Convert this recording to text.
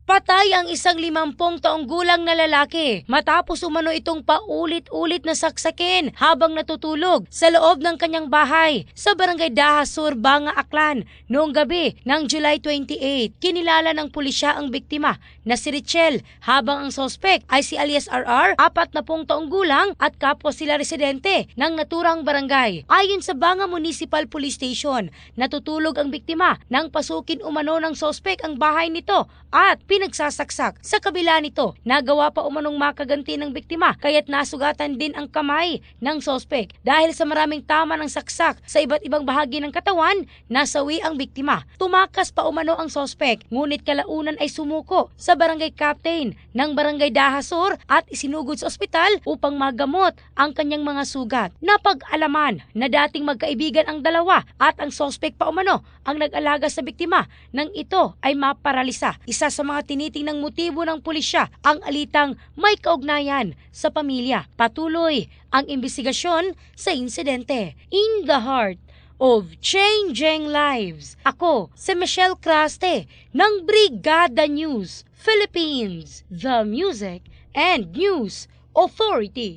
Patay ang isang 50 taong gulang na lalaki matapos umano itong paulit-ulit na saksakin habang natutulog sa loob ng kanyang bahay sa Barangay Dahas Sur, Banga, Aklan noong gabi ng July 28. Kinilala ng pulisya ang biktima na si Richel habang ang sospek ay si alias RR, 40 taong gulang at kapwa sila residente ng naturang barangay. Ayon sa Banga Municipal Police Station, natutulog ang biktima nang pasukin umano ng sospek ang bahay nito at pinagsasaksak. Sa kabila nito, nagawa pa umanong makaganti ng biktima kaya't nasugatan din ang kamay ng sospek. Dahil sa maraming tama ng saksak sa iba't ibang bahagi ng katawan, nasawi ang biktima. Tumakas pa umano ang sospek, ngunit kalaunan ay sumuko sa barangay captain ng Barangay Dahas Sur at isinugod sa ospital upang magamot ang kanyang mga sugat. Napag-alaman na dating magkaibigan ang dalawa at ang sospek pa umano ang nag-alaga sa biktima nang ito ay maparalisa. Isa sa mga tinitingnang motibo ng pulisya ang alitang may kaugnayan sa pamilya. Patuloy ang imbestigasyon sa insidente. In the heart of changing lives, ako si Michelle Craste ng Brigada News Philippines, the Music and News Authority.